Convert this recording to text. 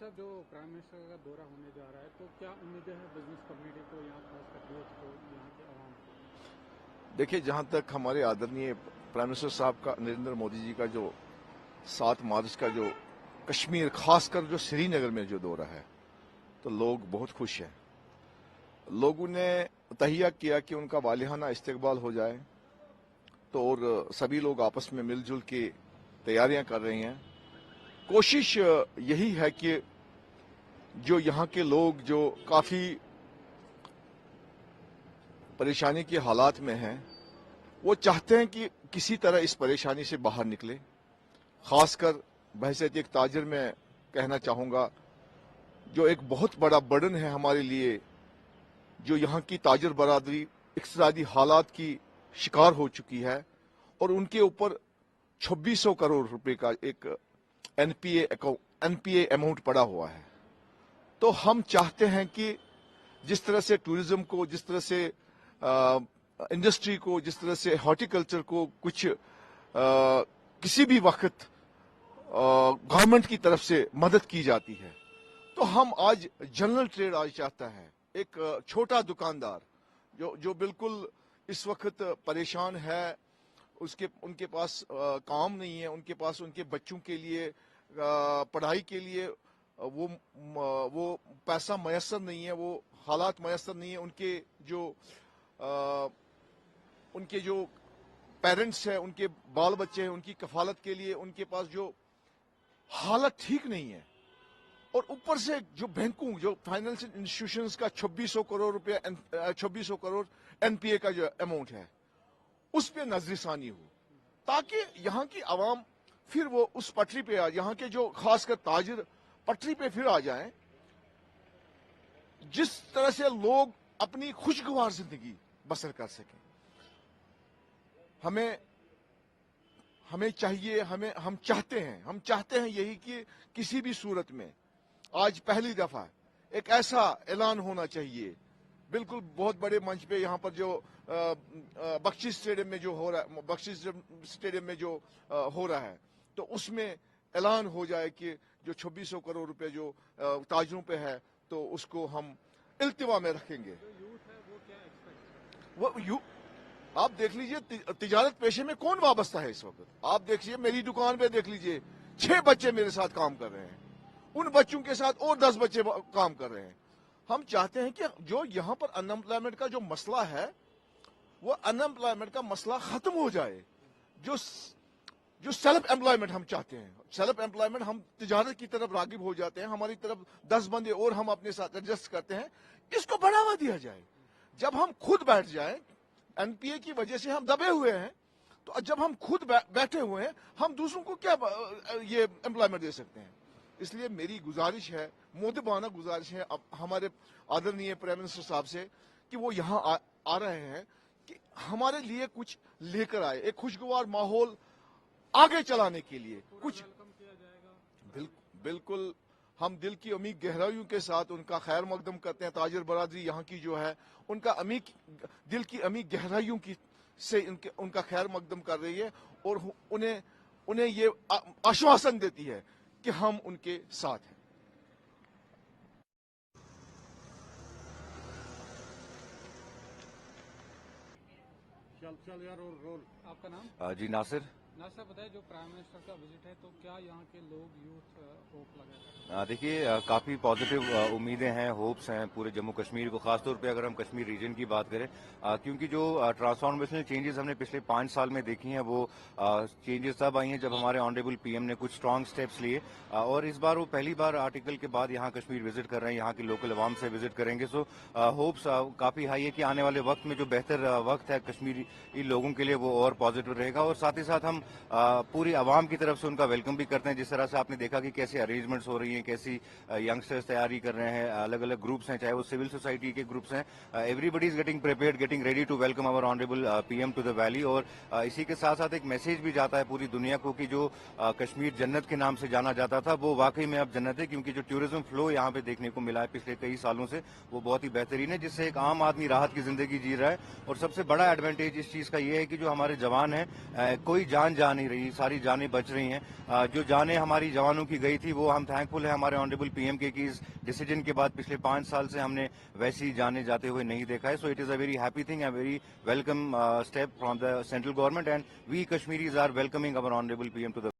साहब, जो prime minister का दौरा होने जा रहा है, तो क्या उम्मीदें हैं बिजनेस कम्युनिटी को, यहाँ खासकर यूथ को, यहाँ के आवाम को? देखिए, जहाँ तक हमारे आदरणीय प्राइम मिनिस्टर साहब का, नरेंद्र मोदी जी का जो 7 मार्च का जो कश्मीर, खासकर जो श्रीनगर में जो दौरा है, तो लोग बहुत खुश हैं। लोगों ने तहिया किया कि उनका वालिहाना इस्तकबाल हो जाए, तो और सभी लोग आपस में मिलजुल के तैयारियां कर रहे हैं। कोशिश यही है कि जो यहाँ के लोग जो काफी परेशानी के हालात में हैं, वो चाहते हैं कि किसी तरह इस परेशानी से बाहर निकले। खासकर बहैसियत एक ताजिर में कहना चाहूंगा, जो एक बहुत बड़ा बर्डन है हमारे लिए, जो यहाँ की ताजिर बरादरी इक्तिसादी हालात की शिकार हो चुकी है और उनके ऊपर 2600 करोड़ रुपए का एक एनपीए अमाउंट पड़ा हुआ है। तो हम चाहते हैं कि जिस तरह से टूरिज्म को, जिस तरह से इंडस्ट्री को, जिस तरह से हॉर्टिकल्चर को कुछ किसी भी वक्त गवर्नमेंट की तरफ से मदद की जाती है, तो हम आज जनरल ट्रेड आज चाहता है। एक छोटा दुकानदार जो बिल्कुल इस वक्त परेशान है, उनके पास काम नहीं है, उनके पास उनके बच्चों के लिए पढ़ाई के लिए वो पैसा मयसर नहीं है, वो हालात मयसर नहीं है। उनके जो पेरेंट्स हैं, उनके बाल बच्चे हैं, उनकी कफालत के लिए उनके पास जो हालत ठीक नहीं है। और ऊपर से जो बैंकों, जो फाइनेंशियल इंस्टीट्यूशंस का 2600 करोड़ रुपया, 2600 करोड़ एनपीए का जो अमाउंट है, उस पे नजरसानी हो, ताकि यहाँ की आवाम फिर वो उस पटरी पे आ, यहाँ के जो खासकर ताजिर पटरी पे फिर आ जाएं। जिस तरह से लोग अपनी खुशगवार जिंदगी बसर कर सकें। हमें चाहिए, हम चाहते हैं यही कि किसी भी सूरत में आज पहली दफा एक ऐसा ऐलान होना चाहिए, बिल्कुल बहुत बड़े मंच पे, यहाँ पर जो बख्शिश स्टेडियम में जो हो रहा है, हो रहा है, तो उसमें ऐलान हो जाए कि जो 2600 करोड़ रुपए जो ताजरों पे है, तो उसको हम इल्तिवा में रखेंगे। आप देख लीजिए, तिजारत पेशे में कौन वाबस्ता है इस वक्त। आप देखिए, मेरी दुकान पे देख लीजिए, 6 बच्चे मेरे साथ काम कर रहे हैं, उन बच्चों के साथ और 10 बच्चे काम कर रहे हैं। हम चाहते हैं कि जो यहाँ पर अनएम्प्लॉयमेंट का जो मसला है, वो अनएम्प्लॉयमेंट का मसला खत्म हो जाए। जो सेल्फ एम्प्लॉयमेंट हम चाहते हैं, सेल्फ एम्प्लॉयमेंट, हम तिजारत की तरफ रागिब हो जाते हैं, हमारी तरफ 10 बंदे और हम अपने साथ एडजस्ट करते हैं, इसको बढ़ावा दिया जाए। जब हम खुद बैठ जाएं, एनपीए की वजह से हम दबे हुए हैं, तो जब हम खुद बैठे हुए हैं, हम दूसरों को क्या ये एम्प्लॉयमेंट दे सकते हैं। इसलिए मेरी गुजारिश है, मोदबाना गुजारिश है अब हमारे आदरणीय प्राइम मिनिस्टर साहब से, कि वो यहाँ आ रहे हैं कि हमारे लिए कुछ लेकर आए, एक खुशगवार माहौल आगे चलाने के लिए कुछ। बिल्कुल हम दिल की अमीर गहराइयों के साथ उनका खैर मकदम करते हैं। ताजिर बरादरी यहाँ की जो है, उनका दिल की अमीर गहराइयों की से उनका खैर मकदम कर रही है, और उन्हें ये आश्वासन देती है कि हम उनके साथ हैं। चल यार, रोल। आपका नाम? जी नासिर। नासिर, बताइए, जो प्राइम मिनिस्टर का विजिट है, तो क्या यहाँ के लोग, यूथ होप लगा? देखिए, काफ़ी पॉजिटिव उम्मीदें हैं, होप्स हैं पूरे जम्मू कश्मीर को, खासतौर पे अगर हम कश्मीर रीजन की बात करें, क्योंकि जो ट्रांसफॉर्मेशनल चेंजेस हमने पिछले 5 साल में देखी हैं, वो चेंजेस तब आई हैं जब हमारे ऑनरेबल पीएम ने कुछ स्ट्रांग स्टेप्स लिए, और इस बार वो पहली बार आर्टिकल के बाद यहाँ कश्मीर विजिट कर रहे हैं, यहाँ की लोकल अवाम से विजिट करेंगे। सो होप्स काफ़ी हाई है कि आने वाले वक्त में जो बेहतर वक्त है कश्मीरी लोगों के लिए, वो और पॉजिटिव रहेगा। और साथ ही साथ हम पूरी आवाम की तरफ से उनका वेलकम भी करते हैं। जिस तरह से आपने देखा कि कैसे अरेंजमेंट्स हो रही हैं, कैसी यंगस्टर्स तैयारी कर रहे हैं, अलग अलग ग्रुप्स हैं, चाहे वो सिविल सोसाइटी के ग्रुप्स हैं, everybody is getting prepared, getting ready to welcome our honourable PM to the valley. और इसी के साथ साथ एक मैसेज भी जाता है पूरी दुनिया को कि जो कश्मीर जन्नत के नाम से जाना जाता था, वो वाकई में अब जन्नत है, क्योंकि जो टूरिज्म फ्लो यहाँ पे देखने को मिला है पिछले कई सालों से, वो बहुत ही बेहतरीन है, जिससे एक आम आदमी राहत की जिंदगी जी रहा है। और सबसे बड़ा एडवांटेज इस चीज का ये है कि जो हमारे जवान हैं, कोई जान جا نہیں رہی, ساری جانیں بچ رہی ہیں. جو جانیں ہماری جوانوں کی گئی تھی وہ ہم تھینک فل ہیں ہمارے آنریبل پی ایم کے کی اس ڈیسیجن کے بعد پچھلے 5 سال سے ہم نے ویسی جانیں جاتے ہوئے نہیں دیکھا ہے. So it is a very happy thing, a very welcome step from the central government, and we Kashmiris are welcoming our honourable P M to the